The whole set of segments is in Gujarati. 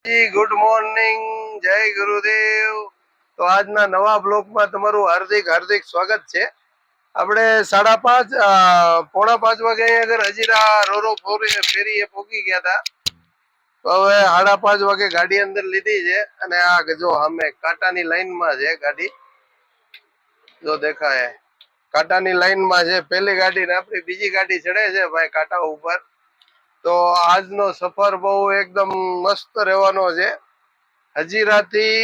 માતાજી, ગુડ મોર્નિંગ, જય ગુરુદેવ। તો આજના નવા બ્લોગમાં તમારું હાર્દિક હાર્દિક સ્વાગત છે। આપણે 5:30 પોણા 5 વાગે આગળ હજીરા રોરો ફેરીએ પહોંચી ગયા હતા। તો હવે 5:30 વાગે ગાડી અંદર લીધી છે અને આ જો અમે કાંટાની લાઈનમાં છે ગાડી, જો દેખાય કાંટાની લાઈનમાં છે પહેલી ગાડી ને આપણી બીજી ગાડી ચડે છે ભાઈ કાંટા ઉપર। તો આજનો સફર બહુ એકદમ મસ્ત રહેવાનો છે। હજીરાથી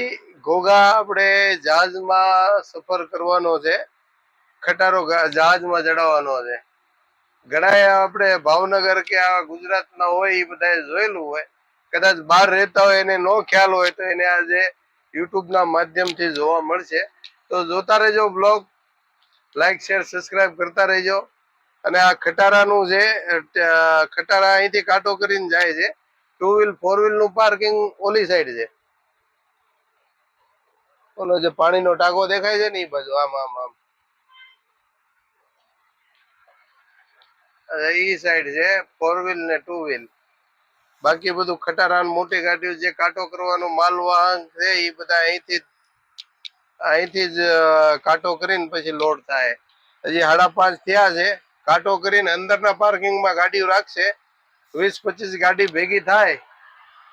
ઘોઘા આપણે જહાજમાં સફર કરવાનો છે, ખટારો જહાજમાં ચડાવવાનો છે। ઘણા આપણે ભાવનગર કે આ ગુજરાતના હોય એ બધા જોયેલું હોય, કદાચ બહાર રહેતા હોય એને નો ખ્યાલ હોય તો એને આજે યુટ્યુબના માધ્યમથી જોવા મળશે। તો જોતા રહેજો બ્લોગ, લાઈક શેર સબસ્ક્રાઈબ કરતા રહેજો। અને આ ખટારાનું છે, ખટારા અહીંથી કાંટો કરીને જાય છે। 2 વ્હીલ 4 વ્હીલ નું પાર્કિંગ ઓલી સાઈડ છે, ઓલો જે પાણીનો ટાંકો દેખાય છે ને એ બાજુ, આમ આમ આમ ઈ સાઈડ છે 4 વ્હીલ ને 2 વ્હીલ। બાકી બધું ખટારા મોટી ગાડીઓ જે કાંટો કરવાનો માલ વાહન છે એ બધા અહીંથી જ કાંટો કરીને પછી લોડ થાય। હજી 5:30 થયા છે, કાંટો કરીને અંદરના પાર્કિંગમાં ગાડીઓ રાખશે। 20-25 ગાડી ભેગી થાય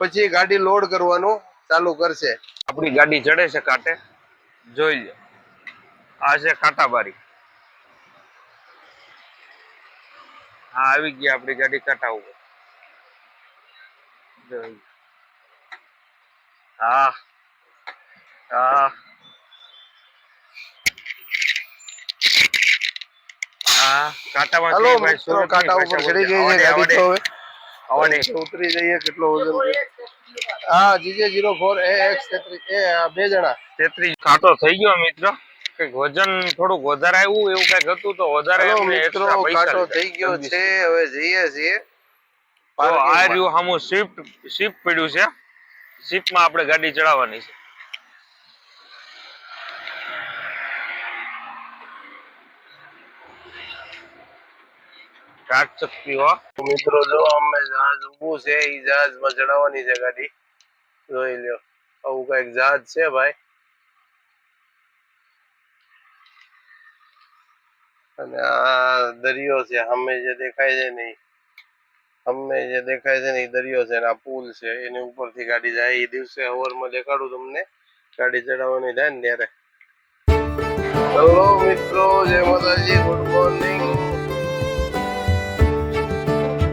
પછી ગાડી લોડ કરવાનું ચાલુ કરશે। આપણી ગાડી ચડે છે કાંટે, જોઈ લો આ છે કાંટાબારી। હા આવી ગયા આપણી ગાડી કાંટા ઉપર, જોઈ હા હા હા કાંટામાં હાલો મિત્રો, કાંટા ઉપર ચડી ગઈ છે ગાડી। તો હવે ઉતરી જઈએ। કેટલો વજન? હા GJ04 AX 33 બે જણા 33 કાંટો થઈ ગયો મિત્ર, કઈક વજન થોડુંક વધારે આવ્યું એવું કઈક હતું તો વધારે મિત્રો કાંટો થઈ ગયો છે। હવે જઈએ છીએ તો આ રહ્યું સામું શિફ્ટ પડ્યું છે, શિફ્ટમાં આપણે ગાડી ચડાવવાની છે। કાટ શકતી હો મિત્રો, જો અમે જહાજ ઉભું છે એ જહાજમાં ચડાવવાની છે ગાડી, જોઈ લ્યો આવું કઈક જહાજ છે ભાઈ। અને આ દરિયો છે, અમે જે દેખાય છે ને એ દરિયો છે, આ પુલ છે એની ઉપરથી ગાડી જાય। એ દિવસે હવારમાં દેખાડું તમને, ગાડી ચડાવવાની થાય ને ત્યારે। હેલો મિત્રો, જય માતાજી, ગુડ મોર્નિંગ।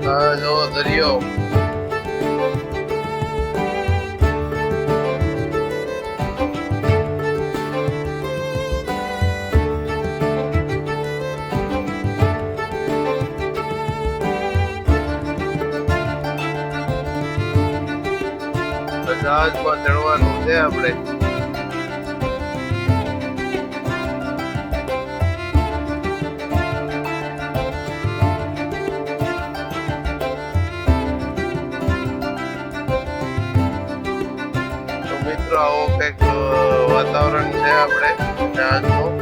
હા જો દરિયો, જહાજમાં ચડવાનું છે આપણે। તો મિત્રો આવો કઈક વાતાવરણ છે આપણે જહાજનું।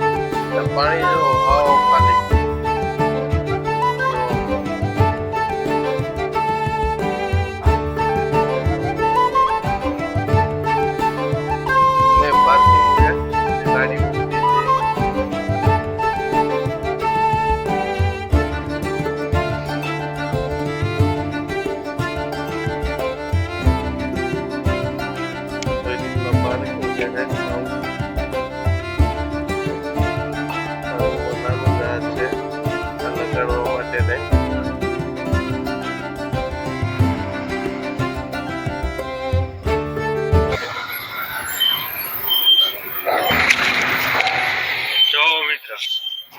પાણી જો હાવ ખાલી,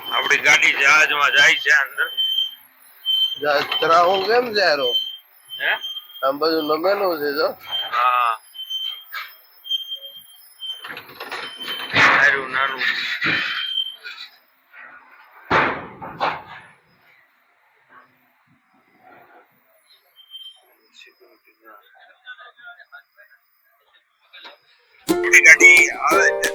આપણી ગાડી જહાજમાં જાય છે અંદર। જહાજ ચડાવવું કેમ છે યારો? હે આમ બધું નમેલું છે જો। હા સારું નાનું ગાડી આવે છે।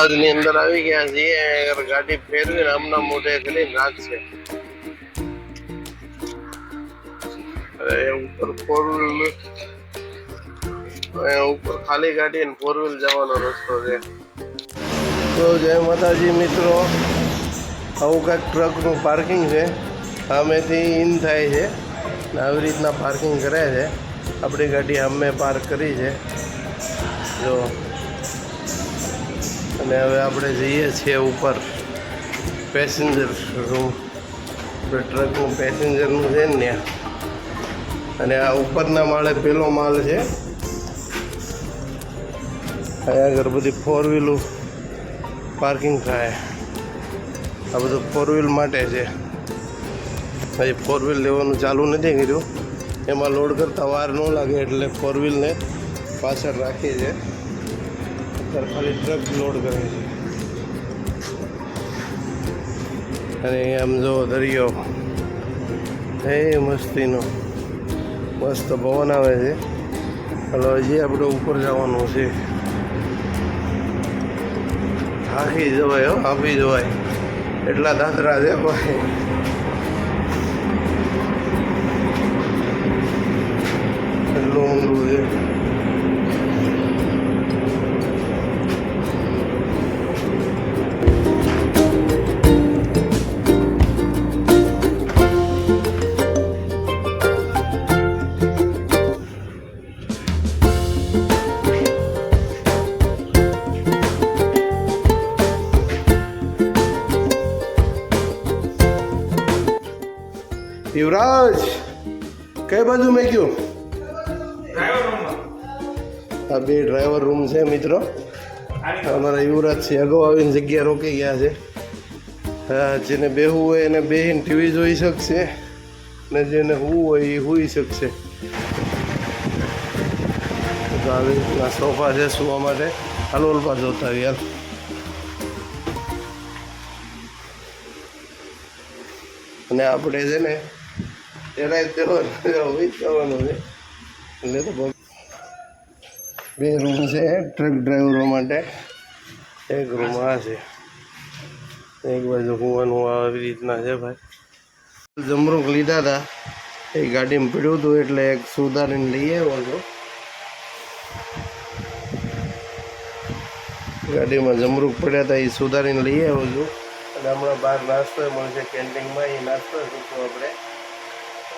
જહાજની અંદર આવી ગયા છીએ. ગાડી ફેરવીને આમના મોઢે કરી નાખશે. ઉપર ફોર વ્હીલ, ઉપર ખાલી ગાડી અને ફોર વ્હીલ જવાનો રસ્તો છે. તો જય માતાજી મિત્રો, આવું કાંઈક ટ્રકનું પાર્કિંગ છે. સામેથી ઇન થાય છે ને આવી રીતના પાર્કિંગ કરે છે. આપણી ગાડી સામે પાર્ક કરી છે જો. અને હવે આપણે જઈએ છીએ ઉપર પેસેન્જર રૂમ. ટ્રકનું પેસેન્જરનું છે ને ત્યાં. અને આ ઉપરના માળે પેલો માલ છે. અહીંયા આગળ બધી ફોર વ્હીલો પાર્કિંગ થાય. આ બધું ફોર વ્હીલ માટે છે. હજી ફોર વ્હીલ લેવાનું ચાલુ નથી કર્યું. એમાં લોડ કરતાં વાર ન લાગે એટલે ફોર વ્હીલને પાછળ રાખીએ છે. અત્યારે ખાલી ટ્રક લોડ કરે છે. અને આમ જો દરિયો એ મસ્તીનો મસ્ત પવન આવે છે. એટલે હજી આપણે ઉપર જવાનું છે. હાકી જવાય હો, હાંફી જવાય એટલા દાદરા છે ભાઈ. એટલું ઊંડું છે. યુવરાજ કઈ બાજુ મેં ગયું? આ બે ડ્રાઈવર રૂમ છે મિત્રો. અમારા યુવરાજ છે અગાઉ આવીને જગ્યા રોકી ગયા છે. હા, જેને બેહવું હોય એને બેહીને ટીવી જોઈ શકશે ને જેને સૂવું હોય એ સૂઈ શકશે. તો આવી રીતના સોફા છે સૂવા માટે. હાલ ઓલપા જોતા આવી યાર. અને આપણે છે ને એના જવાનું છે. એટલે તો બે રૂમ છે ટ્રક ડ્રાઈવરો માટે. એક રૂમ આ છે, એક બાજુ હોવાનું આવી રીતના છે ભાઈ. જમરૂક લીધા હતા એ ગાડીમાં પીડ્યું હતું એટલે એક સુધારીને લઈ આવ્યો હતો. ગાડીમાં જમરૂક પડ્યા હતા એ સુધારીને લઈ આવ્યો છું. અને હમણાં બહાર નાસ્તો મળશે કેન્ટીનમાં. એ નાસ્તો શું આપણે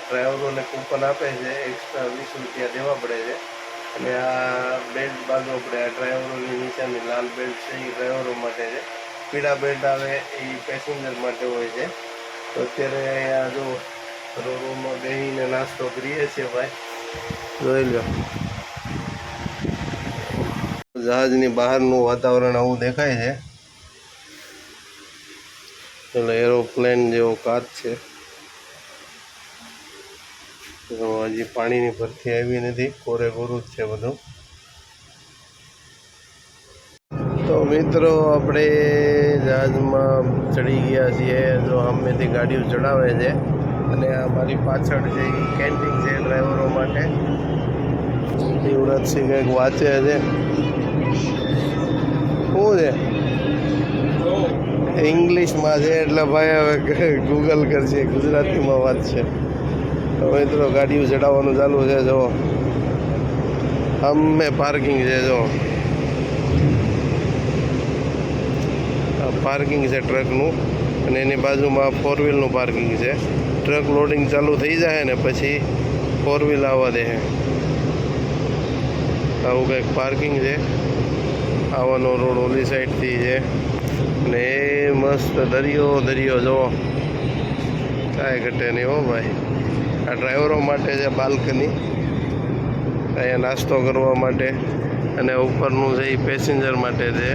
ડ્રાઈવરોને કૂપન આપે છે, એક્સ્ટ્રા 20 રૂપિયા દેવા પડે છે. અને આ બેલ્ટ બાજુ આપણે આ ડ્રાઈવરોની નીચેની લાલ બેલ્ટ છે એ ડ્રાઈવરો માટે છે. પીળા બેલ્ટ આવે એ પેસેન્જર માટે હોય છે. તો અત્યારે આ જો રોડમાં બેસીને નાસ્તો કરીએ છીએ ભાઈ. જોઈ લો જહાજની બહારનું વાતાવરણ આવું દેખાય છે. એટલે એરોપ્લેન જેવો કાચ છે. હજી પાણીની ભરતી આવી નથી, કોરે કોરું જ છે બધું. તો મિત્રો આપણે જહાજમાં ચડી ગયા છીએ. જો સામેથી ગાડીઓ ચડાવે છે. અને આ મારી પાછળ છે એ કેન્ટીન છે ડ્રાઈવરો માટે. યુવરાજસિંહ કંઈક વાંચે છે. શું છે? ઇંગ્લિશમાં છે એટલે ભાઈ હવે ગૂગલ કરશે, ગુજરાતીમાં વાત છે. તો મિત્રો ગાડીઓ ચડાવવાનું ચાલુ છે. જો અમે પાર્કિંગ છે. જો પાર્કિંગ છે ટ્રકનું અને એની બાજુમાં ફોર વ્હીલનું પાર્કિંગ છે. ટ્રક લોડિંગ ચાલુ થઈ જાય ને પછી ફોર વ્હીલ આવવા દે. આવું કંઈક પાર્કિંગ છે. આવવાનો રોડ ઓલી સાઈડથી છે. ને એ મસ્ત દરિયો દરિયો જુઓ, કાંઈ ઘટે નહીં હો ભાઈ. આ ડ્રાઈવરો માટે છે બાલ્કની, અહીંયા નાસ્તો કરવા માટે. અને ઉપરનું છે એ પેસેન્જર માટે છે.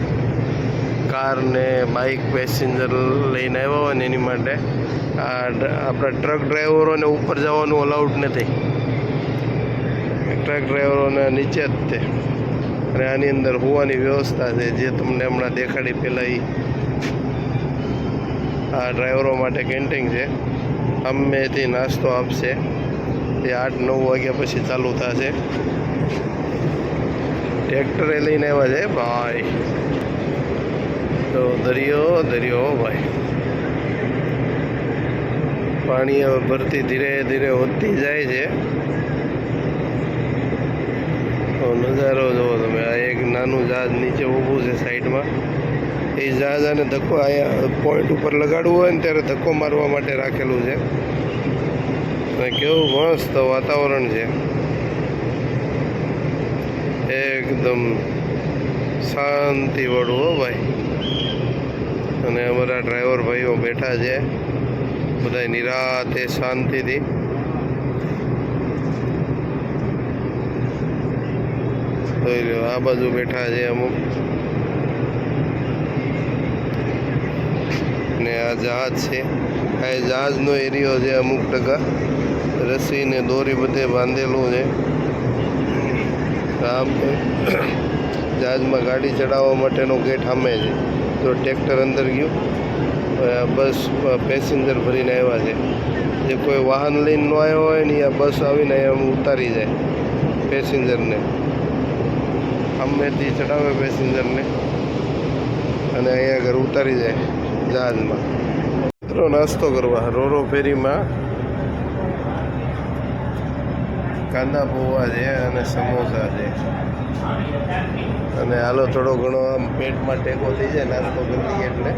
કાર ને બાઇક પેસેન્જર લઈને આવ્યા હોય ને એની માટે. આપણા ટ્રક ડ્રાઈવરોને ઉપર જવાનું અલાઉડ નથી. ટ્રક ડ્રાઈવરોને નીચે જ તે. અને આની અંદર હોવાની વ્યવસ્થા છે જે તમને હમણાં દેખાડી પહેલાં. આ ડ્રાઈવરો માટે કેન્ટીન છે. અમેથી નાસ્તો આપશે. એ 8-9 વાગ્યા પછી ચાલુ થશે. ટ્રેક્ટરે લઈને આવ્યા છે ભાઈ. તો દરિયો દરિયો ભાઈ, પાણી હવે ભરતી ધીરે ધીરે વધતી જાય છે. તો નજારો જુઓ તમે, આ એક નાનું જહાજ નીચે ઊભું છે સાઈડમાં. એ જહાજ આને ધક્કો અહીંયા પોઈન્ટ ઉપર લગાડવું હોય ને ત્યારે ધક્કો મારવા માટે રાખેલું છે. અને કેવું મસ્ત વાતાવરણ છે, એકદમ શાંતિવાળું હો ભાઈ. અને અમારા ડ્રાઈવર ભાઈઓ બેઠા છે બધા નિરાતે શાંતિથી. જોઈ લો, આ બાજુ બેઠા છે અમુક. ને આ જહાજ છે, આ જહાજનો એરિયો છે. અમુક ટકા રસ્સી ને દોરી બધે બાંધેલું છે. આમ જહાજમાં ગાડી ચડાવવા માટેનો ગેટ સામે છે. તો ટ્રેક્ટર અંદર ગયું, બસ પેસેન્જર ભરીને આવ્યા છે. જે કોઈ વાહન લઈને ન આવ્યો હોય ને, આ બસ આવીને એમ ઉતારી જાય પેસેન્જરને, સામેથી ચડાવે પેસેન્જરને અને અહીંયા ઘર ઉતારી જાય જહાજમાં. મિત્રો નાસ્તો કરવા રોરો ફેરીમાં કાંદા પૌવા છે અને સમોસા છે. અને હાલો થોડો ઘણો આમ પેટમાં ટેકો થઈ જાય નાસ્તો કરી લઈએ એટલે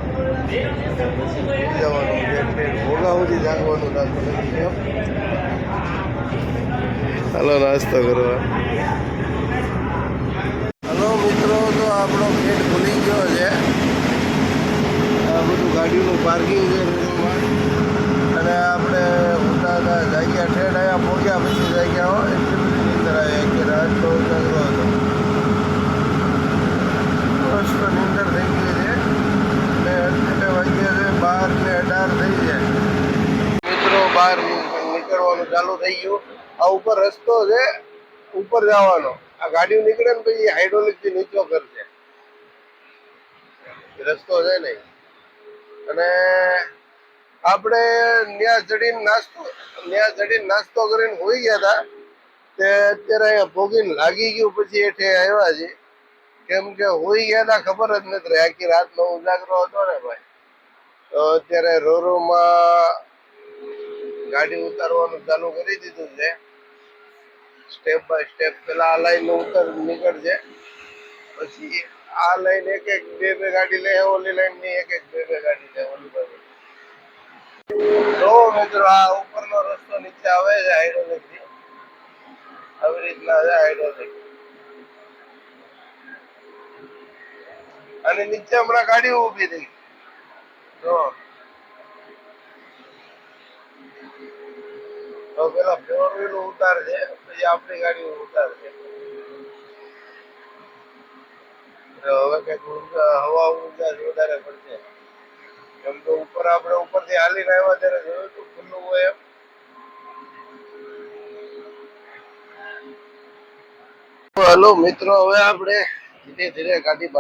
પછી પી જવાનું. પેટ ભોગા સુધી જાગવાનું નાસ્તો કરી ગયો. હાલો નાસ્તો કરવા. હલો મિત્રો, તો આપણો પેટ ભૂલી ગયો છે. આ બધું ગાડીનું પાર્કિંગ છે રોડમાં. અને આપણે ઉતારતા જાગ્યા ઠેઠ આવ્યા, પહોંચ્યા પછી જાગ્યા હોય એટલી બધી નીંદર આવે કે રાત તો ઉતારવો હતો. મસ્ત નીંદર થઈ ગઈ છે ને અત્યારે વાગ્યા છે 12:18 થઈ જાય. મિત્રો બહાર નીકળવાનું ચાલુ થઈ ગયું. આ ઉપર રસ્તો છે, ઉપર જવાનો. આ ગાડીઓ નીકળે ને પછી હાઇડ્રોલિક થી નીચો કરશે રસ્તો છે નહીં. અને આપણે ત્યાં ચડીને નાસ્તો કરીને હોઈ ગયા હતા. તે અત્યારે અહીંયા ભોગીને લાગી ગયું, પછી એઠે આવ્યા છે. કેમ કે હોઈ ગયા હતા ખબર જ નથી રહી. આખી રાતનો ઉજાગરો હતો ને ભાઈ. તો અત્યારે રોરોમાં ગાડી ઉતારવાનું ચાલુ કરી દીધું છે. Step by step. પેલા આ લાઈન નીકળશે, પછી આ લાઈન એક એક બે ગાડી લે, ઓલી લાઈન ની એક એક બે ગાડી લે ઓલી બાજુ. જો મિત્રો, આ ઉપરનો રસ્તો નીચે આવે છે હાઇડ્રોલિક થી. આવી રીતના છે હાઇડ્રોલિક. અને નીચે હમણાં ગાડી ઊભી થઈ. જો તો પેલા ફોર વ્હીલ ઉતારશે, પછી આપણી ગાડી ઉતારશે. હવે કઈક હવા ઉર્જા વધારે પડશે. એમ તો ઉપર આપણે ઉપરથી હાલીને આવ્યા ત્યારે જોયું હતું ખુલ્લું હોય એમ. હલો મિત્રો, હવે આપણે ધીરે ધીરે ગાડી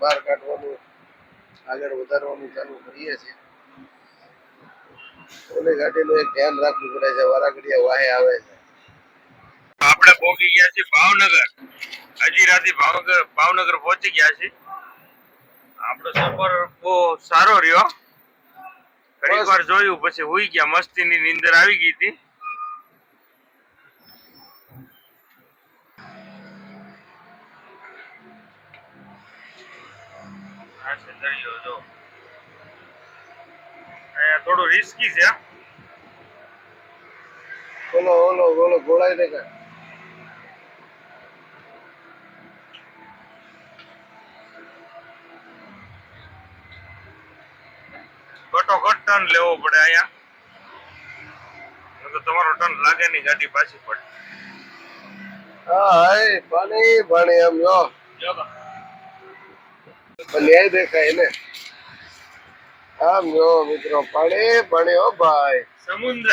બહાર કાઢવાનું, આગળ વધારવાનું ચાલુ કરીએ છીએ. ઓલી ગાડીનું એક ધ્યાન રાખવું પડે છે, વારાઘડીએ વાહે આવે છે. આપણે પહોંચી ગયા છીએ ભાવનગર. હજીરાથી ભાવનગર પહોંચી ગયા છીએ. આપણો સફર બહુ સારો રહ્યો. ઘડીક વાર જોયું પછી હુઈ ગયા. મસ્તીની નીંદર આવી ગઈ હતી. દરિયો જો અહીંયા થોડું રિસ્કી છે. ઓલો ગોળાઈ ને કાંઈ ઘટોઘટ ટર્ન લેવો પડે અહીંયા. તો તમારો ટર્ન લાગે નહીં, ગાડી પાછી પડે. હા, પાણી એમ જો ન્યાય દેખાય ને. આમ જો મિત્રો, પાણી હો ભાઈ. સમુદ્ર.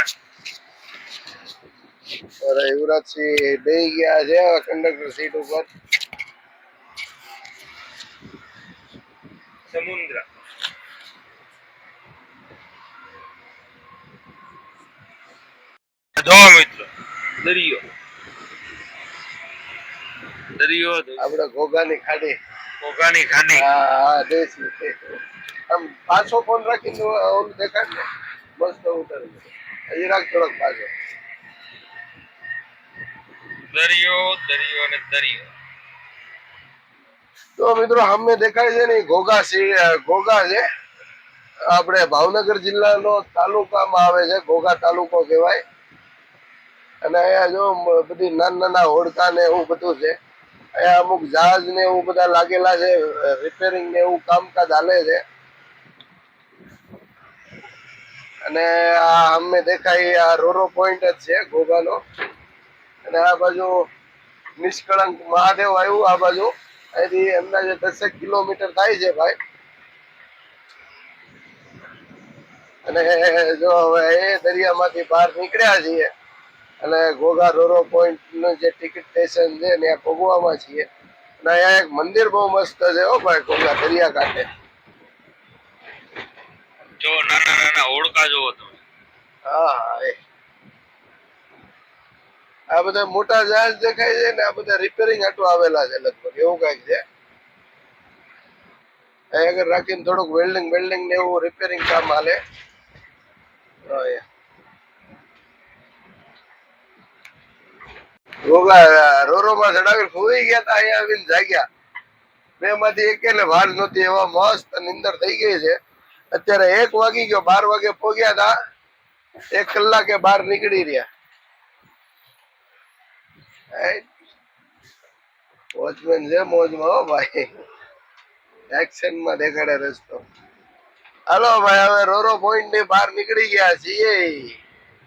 અરે યુવરાજસિંહ બેહી ગયા છે કંડક્ટર સીટ ઉપર. સમુદ્ર. જો મિત્રો, દરિયો દરિયો આપણે ઘોઘાની ખાડી. ઘોઘાની ખાડી. હા દેશી. આમ પાછો ફોન રાખીને ઓલું દેખાડ ને મસ્ત ઉતારી દે. હજી રાખ થોડોક પાછો. દરિયો દરિયો અને દરિયો. તો મિત્રો સામે દેખાય છે ને ઘોઘા ઘોઘા છે. આપણે ભાવનગર જિલ્લાનો તાલુકામાં આવે છે. ઘોઘા તાલુકો કહેવાય. અને અહીંયા જો બધી નાના નાના હોડકા ને એવું બધું છે. અહીંયા અમુક જહાજ ને એવું બધા લાગેલા છે. રિપેરિંગ ને એવું કામકાજ હાલે છે. અને આ અમને દેખાય આ રોરો પોઈન્ટ જ છે ઘોઘાનો. અને આ બાજુ નિષ્કળંક મહાદેવ આવ્યું આ બાજુ. અહીંથી અંદાજે 10 કિલોમીટર થાય છે ભાઈ. અને જો હવે એ દરિયામાંથી બહાર નીકળ્યા છીએ અને ઘોઘા રોરો પોઈન્ટ નું જે ટિકિટ સ્ટેશન છે ત્યાં પહોંચવામાં છીએ. અને અહીંયા એક મંદિર બહુ મસ્ત છે હો ભાઈ ઘોઘા દરિયા કાંઠે. જો નાના નાના હોડકા જોવો તમે. હા આ બધા મોટા જહાજ દેખાય છે ને આ બધા રિપેરિંગ હાટું આવેલા છે લગભગ એવું કઈક છે. અહીં આગળ રાખીને થોડુંક વેલ્ડિંગ ને એવું રિપેરિંગ કામ હાલે. ઘોઘા રોરો માં ચડાવી ફૂઈ ગયા તા અહીંયા આવીને જાગ્યા. બે માંથી એક ને વાર નહોતી એવા મસ્ત નિંદર થઈ ગઈ છે. અત્યારે 1 વાગી ગયો 12 વાગે પહોંચ્યા તા 1 કલાકે બહાર નીકળી રહ્યા. વોચમેન છે મોજમાં હો ભાઈ. એક્શન માં દેખાડે રસ્તો. હાલો ભાઈ હવે રોરો પોઈન્ટ ની બહાર નીકળી ગયા છીએ.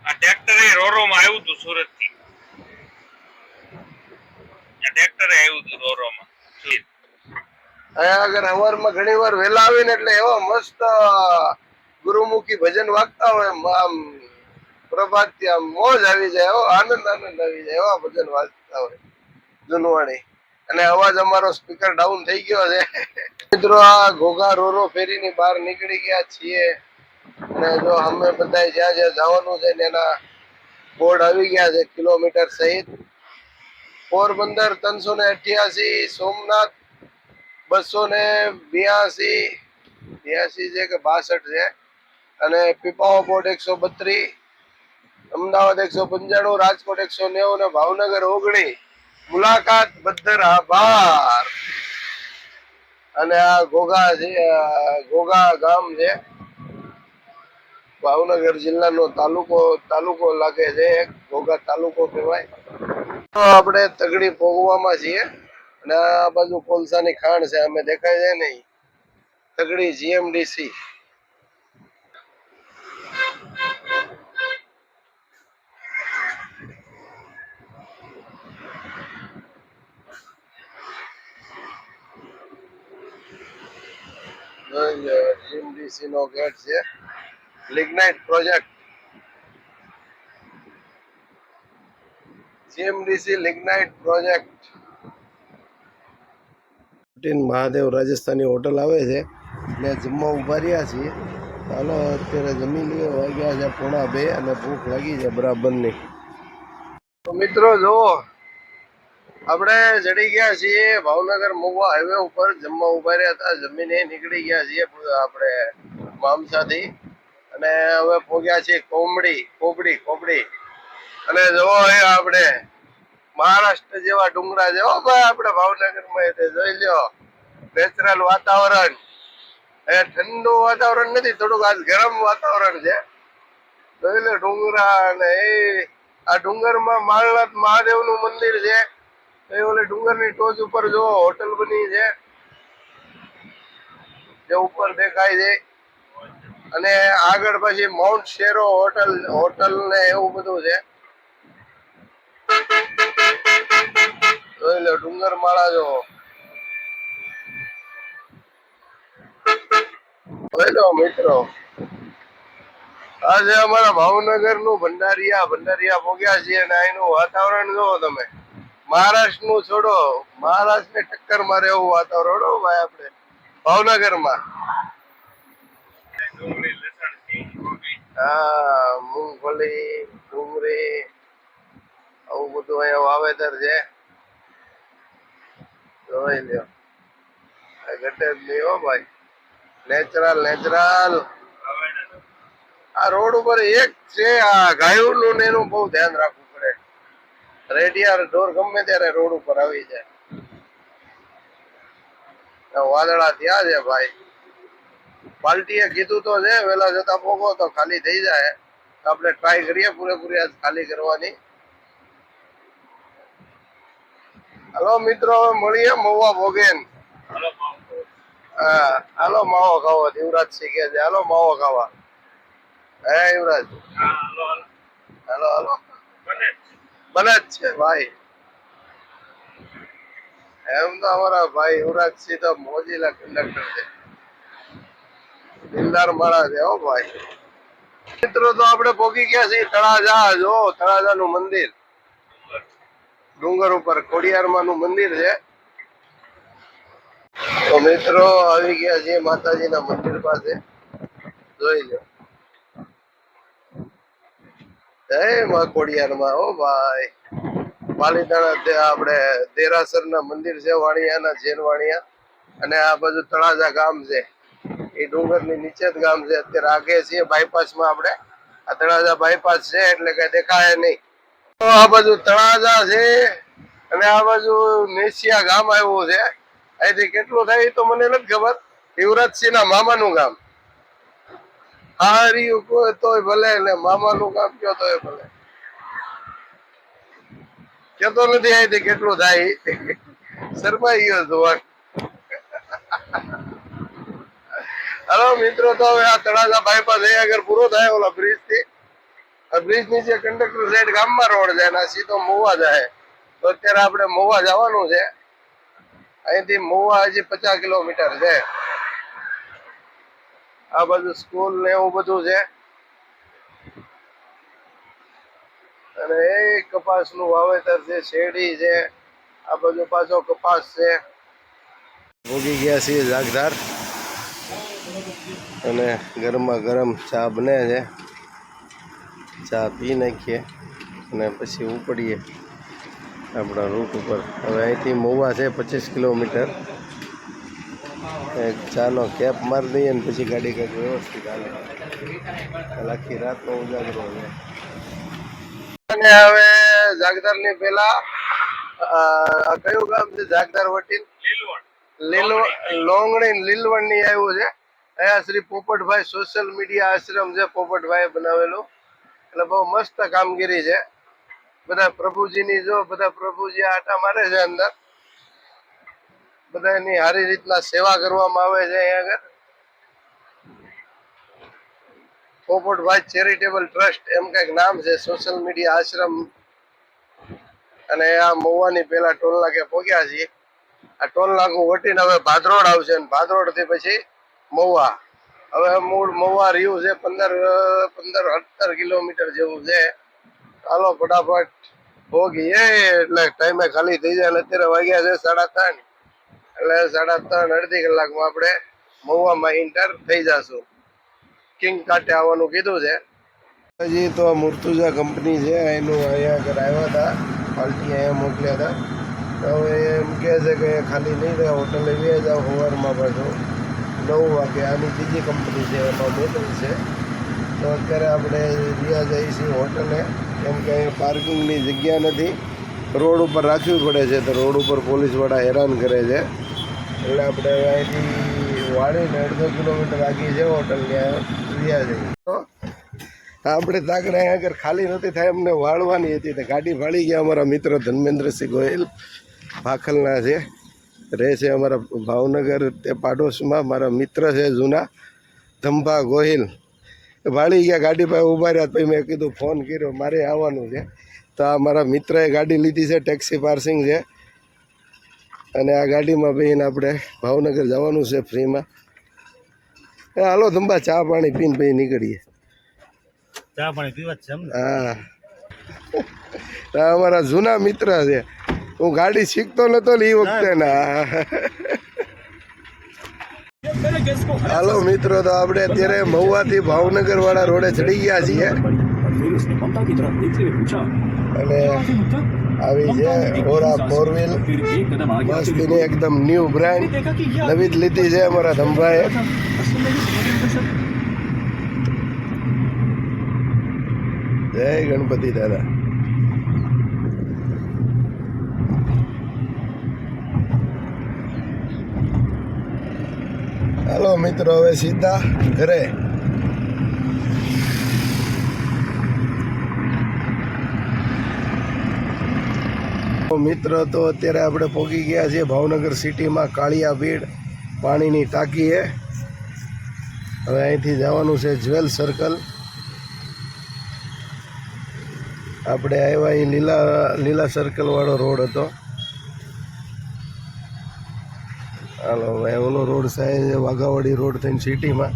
આ ટ્રેક્ટર એ રોરો માં આવ્યું હતું સુરત થી. આ ટ્રેક્ટર આવ્યું હતું રોરો માં. અહીંયા આગળ સવારમાં ઘણી વાર વહેલા આવીને એટલે એવા મસ્ત ગુરુમુખી ભજન વાગતા હોય આમ પ્રભાત થી આમ મોજ આવી જાય એવો આનંદ આવી જાય એવા ભજન વાગતા હોય જુનવાણી. અને અવાજ અમારો સ્પીકર ડાઉન થઈ ગયો છે. મિત્રો આ ઘોઘા રોરો ફેરી ની બહાર નીકળી ગયા છીએ. અને જો અમે બધા જ્યાં જ્યાં જવાનું છે ને એના બોર્ડ આવી ગયા છે કિલોમીટર સહિત. પોરબંદર 388, સોમનાથ 282 છે કે 62 છે. અને પીપાવા બોર્ડ 132, અમદાવાદ 195, રાજકોટ 190 ને ભાવનગર 19. મુલાકાત બદ્દર આભાર. અને આ ઘોઘા છે ઘોઘા ગામ છે. ભાવનગર જિલ્લાનો તાલુકો લાગે છે. ઘોઘા તાલુકો કહેવાય. તો આપણે તગડી પોગવામાં છીએ. અને આ બાજુ કોલસાની ખાણ છે અમે દેખાય છે નહીં તગડી જીએમડીસી. જીએમડીસી નો ગેટ છે. Lignite project. GMDC lignite project. Mahadev Rajasthani hotel આવે છે એટલે જમવા ઉભા રહ્યા છીએ. ચાલો અત્યારે જમી લઈએ. વાગ્યા છે 1:45 અને ભૂખ લાગી છે બરાબરની. તો મિત્રો જુઓ આપણે ચડી ગયા છીએ ભાવનગર મહુવા હાઈવે ઉપર. જમવા ઉભા રહ્યા હતા જમીને નીકળી ગયા છીએ આપણે મામસાથી. અને હવે પહોંચ્યા છીએ કોબડી. અને જુઓ અહીંયા આપણે મહારાષ્ટ્ર જેવા ડુંગરા છે હો ભાઈ આપણે ભાવનગરમાં. જોઈ લ્યો નેચરલ વાતાવરણ. એ ઠંડુ વાતાવરણ નથી થોડુંક આજ ગરમ વાતાવરણ છે. જોઈ લો ડુંગરા. અને આ ડુંગરમાં માળનાથ મહાદેવ નું મંદિર છે. એ ઓલે ડુંગર ની ટોચ ઉપર જો હોટલ બની છે જે ઉપર દેખાય છે. અને આગળ પછી માઉન્ટ શેરો હોટલ ને એવું બધું છે. જોઈ લો ડુંગર માળા જો. જોઈ લો મિત્રો આજે અમારા ભાવનગર નું ભંડારિયા પહોંચ્યા છીએ. અને અહીંનું વાતાવરણ જોવો તમે. મહારાષ્ટ્ર નું છોડો મહારાષ્ટ્ર ને ટક્કર મારે એવું વાતાવરણ હો ભાઈ આપણે ભાવનગરમાં. હા મૂંગફળી ડુંગળી આવું બધું અહીંયા વાવેતર છે. જોઈ લ્યો આ ઘટે જ નહીં હો ભાઈ નેચરલ નેચરલ આ રોડ ઉપર એક છે આ ગાયું નું ને એનું બહુ ધ્યાન રાખવું પડે રેડિયાર ઢોર ગમે ત્યારે રોડ ઉપર આવી જાય આ વાદળા ત્યાં છે ભાઈ પાલટીએ કીધું તો છે વેલા જતા પોગો તો ખાલી થઈ જાય આપણે ટ્રાય કરીએ પૂરેપૂરી આજ ખાલી કરવાની હલો મિત્રો હવે મળીએ મહુવા ભોગેન હા હાલો માવો ખાવા યુવરાજ સિંહ કે છે હાલો માવો ખાવા હે યુવરાજ હાલો હાલો બને જ છે ભાઈ એમ તો અમારા ભાઈ યુવરાજ સિંહ તો મોજીલા કંડક્ટર છે દિલદાર માણસ છે હો ભાઈ મિત્રો તો આપણે પહોંચી ગયા છીએ તળાજા જો તળાજા નું મંદિર ડુંગર ઉપર ખોડિયારમાં નું મંદિર છે તો મિત્રો આવી ગયા છીએ માતાજીના મંદિર પાસે જોઈ લો જય માં ખોડિયારમાં હો ભાઈ પાલીતાણા આપણે દેરાસર ના મંદિર છે વાણિયાના જૈન વાણિયા અને આ બાજુ તળાજા ગામ છે એ ડુંગર ની નીચે જ ગામ છે અત્યારે આગે છીએ બાયપાસ માં આપણે આ તળાજા બાયપાસ છે એટલે કઈ દેખાય નહીં તો આ બાજુ તળાજા છે અને આ બાજુ નેસિયા ગામ આવ્યું છે અહીંથી કેટલું થાય એ તો મને નથી ખબર યુવરાજસિંહ ના મામાનું ગામ હાર્યું કોઈ તોય ભલે ને મામાનું ગામ કયો તોય ભલે કેતો નથી અહીંથી કેટલું થાય શરમાઈ ગયો જોવા હલો મિત્રો તો હવે આ તળાજા બાયપાસ અહીં આગળ પૂરો થાય ઓલા બ્રિજ થી બ્રિજ નીચે કંડક્ટર સાઈડ ગામમાં રોડ જાય ને સીધો મહુવા જાય તો અત્યારે આપણે મહુવા જવાનું છે અહીંથી મહુવા હજી 50 કિલોમીટર છે આ બાજુ સ્કૂલ ને એવું બધું છે અને એ કપાસ નું વાવેતર છે શેરડી છે આ બાજુ પાછો કપાસ છે ભોગી ગયા છીએ જાગધાર અને ગરમા ગરમ ચા બને છે ચા પી નાખીએ અને પછી ઉપડીએ આપણા રૂટ ઉપર હવે અહીંથી મહુવા છે 25 કિલોમીટર એક ચાનો કેપ મારી દઈએ ને પછી ગાડી કંઈક વ્યવસ્થિત હાલે આખી રાતનો ઉજાગરો છે અને હવે જાગદારની પેલા કયું ગામ છે જાગદાર વટીન લોંગણી લીલવણ ની આવ્યું છે અહીંયા શ્રી પોપટભાઈ સોશિયલ મીડિયા આશ્રમ છે પોપટભાઈ બનાવેલું એટલે બહુ મસ્ત કામગીરી છે બધા પ્રભુજીની જો બધા પ્રભુજી આટા મારે છે અંદર બધા એની સારી રીતના સેવા કરવામાં આવે છે અહીંયા આગળ પોપટભાઈ ચેરિટેબલ ટ્રસ્ટ એમ કઈક નામ છે સોશિયલ મીડિયા આશ્રમ અને આ મહુવાની પેલા ટોલ નાકે પહોંચ્યા છીએ આ ટોલ નાકું વટીને હવે ભાદરોડ આવશે અને ભાદરોડ થી પછી મહુવા હવે મૂળ મહુવા રહ્યું છે 15-17 કિલોમીટર જેવું છે ચાલો ફટાફટ ભોગીએ એટલે ટાઈમે ખાલી થઈ જાય અને અત્યારે વાગ્યા છે 3:30 એટલે 3:30 અડધી કલાકમાં આપણે મહુવામાં ઇન્ટર થઈ જશું કિંગ કાંઠે આવવાનું કીધું છે હજી તો મુર્તુજા કંપની છે એનું અહીંયા આગળ આવ્યા હતા પાર્ટી અહીંયા મોકલ્યા હતા હવે એમ કહે છે કે ખાલી નહીં રહે હોટલે બી જાઓ સવારમાં પાછું 9 વાગે આની બીજી કંપની છે એમાં મોટલ છે તો અત્યારે આપણે રહ્યા જઈએ છીએ હોટલે કેમ કે અહીં પાર્કિંગની જગ્યા નથી રોડ ઉપર રાખવી પડે છે તો રોડ ઉપર પોલીસવાળા હેરાન કરે છે એટલે આપણે અહીંથી વાળીને 1.5 કિલોમીટર આગી છે હોટલ ત્યાં રહ્યા જઈએ તો આપણે તાકડે અહીંયા આગળ ખાલી નથી થાય અમને વાળવાની હતી તો ગાડી વાળી ગયા અમારા મિત્ર ધર્મેન્દ્રસિંહ ગોયલ ભાખલના છે રહે છે અમારા ભાવનગર તે પાડોશમાં મારા મિત્ર છે જૂના ધંભા ગોહિલ વાળી ગયા ગાડી પાસે ઊભા રહ્યા પછી મેં કીધું ફોન કર્યો મારે આવવાનું છે તો આ મારા મિત્રએ ગાડી લીધી છે ટેક્સી પાર્સિંગ છે અને આ ગાડીમાં બેહીને આપણે ભાવનગર જવાનું છે ફ્રીમાં હાલો ધંભા ચા પાણી પીને પછી નીકળીએ ચા પાણી પીવા જ છે એમ ને? હા અમારા જૂના મિત્ર છે હું ગાડી શીખતો નતો ને એ વખતે ના હાલો મિત્રો તો આપણે અત્યારે મહુવાથી ભાવનગર વાળા રોડે ચડી ગયા છીએ અને આવી છે ઓરા ફોર વ્હીલ મસ્તીની એકદમ ન્યૂ બ્રાન્ડ નવી જ લીધી છે અમારા ધંભાએ. જય ગણપતિ દાદા. હાલો મિત્રો હવે સીધા ઘરે. મિત્ર તો અત્યારે આપણે પહોંચી ગયા છીએ ભાવનગર સિટીમાં કાળિયા ભીડ પાણીની ટાંકીએ. હવે અહીંથી જવાનું છે જ્વેલ સર્કલ. આપણે આવ્યા એ લીલા સર્કલ વાળો રોડ હતો. હાલો ભાઈ ઓલો રોડ સાહેબ વાઘાવાડી રોડ થઈને સિટીમાં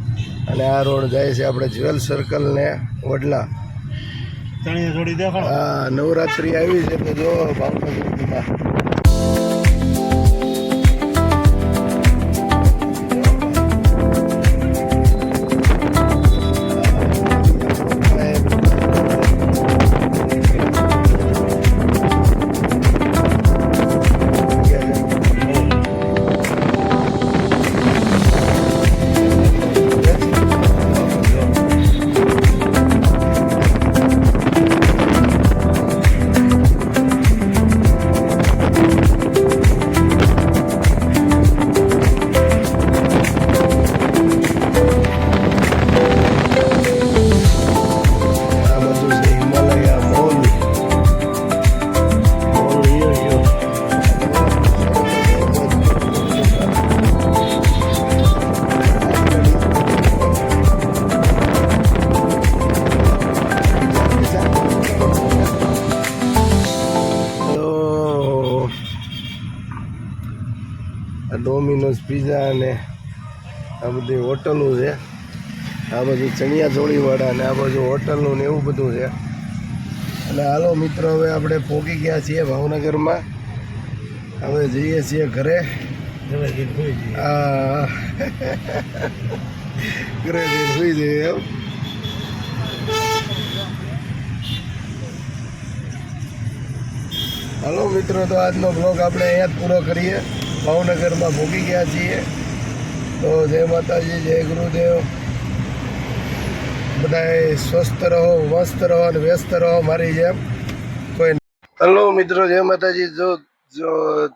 અને આ રોડ જાય છે આપણે જ્વેલ સર્કલ ને વડલા. ચણિયા ચોળી દેખાડો. હા નવરાત્રી આવી છે તો જો ભાવનગરમાં ડોમિનોઝ પીઝા અને આ બધી હોટલો છે. આ બાજુ ચણિયા ચોળીવાળા અને આ બાજુ હોટલનું ને એવું બધું છે. અને હાલો મિત્રો હવે આપણે પહોંચી ગયા છીએ ભાવનગરમાં. હવે જઈએ છીએ ઘરે. હા ઘરે જઈને સુઈ જઈએ એમ. હાલો મિત્રો તો આજનો બ્લોગ આપણે અહીંયા જ પૂરો કરીએ. ભાવનગરમાં ભોગી ગયા છીએ. તો જય માતાજી, જય ગુરુદેવ. બધાએ સ્વસ્થ રહો, મસ્ત રહો અને વ્યસ્ત રહો મારી જેમ. કોઈ હલો મિત્રો જય માતાજી. જો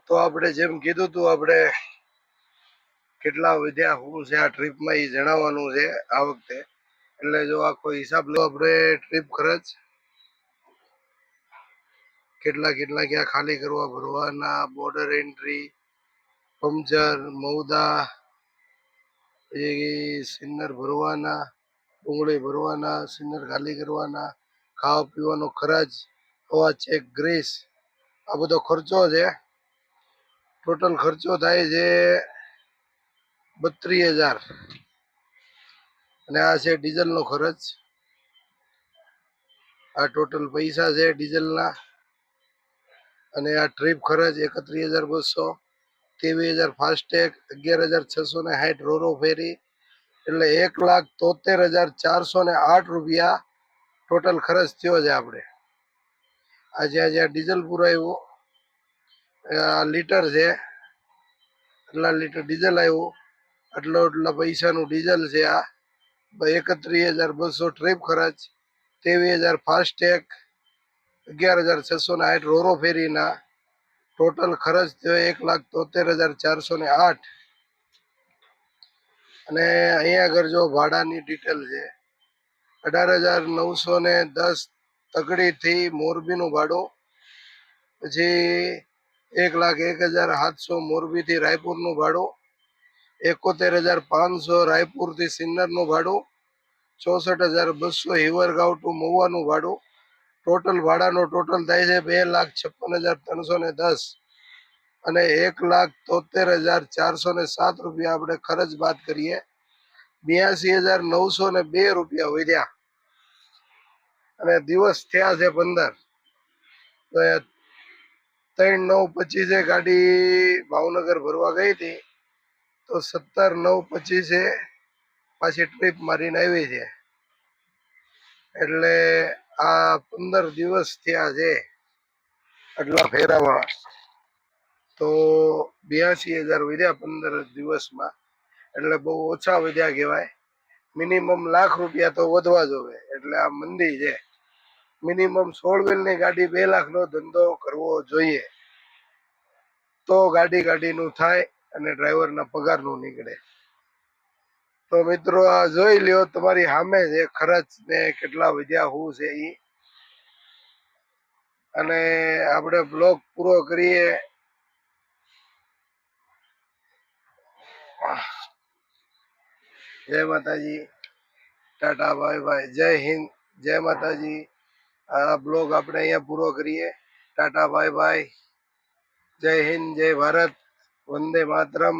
તો આપણે જેમ કીધું હતું આપણે કેટલા વધ્યા શું છે આ ટ્રીપમાં એ જણાવવાનું છે આ વખતે. એટલે જો આખો હિસાબ લો આપણે ટ્રીપ ખર્ચ કેટલા ક્યાં ખાલી કરવા ભરવાના, બોર્ડર એન્ટ્રી, પંચર, મૌદા, પછી સિન્નર ભરવાના, ડુંગળી ભરવાના, સિન્નર ખાલી કરવાના, ખાવા પીવાનો ખર્ચ, હવા ચેક, ગ્રીસ, આ બધો ખર્ચો છે. ટોટલ ખર્ચો થાય છે 32,000. અને આ છે ડીઝલનો ખર્ચ. આ ટોટલ પૈસા છે ડીઝલના. અને આ ટ્રીપ ખર્ચ 31,200, 23,000 ફાસ્ટેગ, 11,660 રોરો ફેરી, એટલે 1,73,408 રૂપિયા ટોટલ ખર્ચ થયો છે આપણે. આ જ્યાં ડીઝલ પુરાવ્યું આ લીટર છે, એટલા લીટર ડીઝલ આવ્યું, એટલા પૈસાનું ડીઝલ છે. આ 31,200 ટ્રીપ ખર્ચ, 23,000 ફાસ્ટેગ, 11,660 રોરો ફેરીના ટોટલ ખર્ચ થયો 1,73,408. અને અહીંયા આગળ જો ભાડાની ડિટેલ છે 18,910 તગડીથી મોરબીનું ભાડું, પછી 1,01,700 મોરબીથી રાયપુરનું ભાડું, 71,500 રાયપુરથી સિન્નરનું ભાડું, 64,200 હિવરગાંવ ટુ મહુવાનું ભાડું. ટોટલ ભાડાનો ટોટલ થાય છે 2,56,310. અને 1,73,407 રૂપિયા આપણે ખર્ચ બાદ કરીએ. 82,902 રૂપિયા વધ્યા. અને દિવસ થયા છે 15. તો 3/9/25 ગાડી ભાવનગર ભરવા ગઈ હતી, તો 17/9/25 પાછી ટ્રીપ મારીને આવી છે. એટલે આ 15 દિવસ થયા છે. આટલા ફેરામાં તો 82,000 વધ્યા 15 દિવસમાં, એટલે બહુ ઓછા વધ્યા કહેવાય. મિનિમમ ₹1,00,000 તો વધવા જોવે, એટલે આ મંદી છે. મિનિમમ 16 વ્હીલની ગાડી 2 લાખનો ધંધો કરવો જોઈએ, તો ગાડીનું થાય અને ડ્રાઈવરના પગારનું નીકળે. તો મિત્રો આ જોઈ લ્યો, તમારી સામે છે ખર્ચ ને કેટલા વધ્યા શું છે ઈ. અને આપણે બ્લોગ પૂરો કરીએ. જય માતાજી, ટાટા, બાય બાય, જય હિન્દ, જય માતાજી. આ બ્લોગ આપણે અહીંયા પૂરો કરીએ. ટાટા, બાય બાય, જય હિન્દ, જય ભારત, વંદે માતરમ.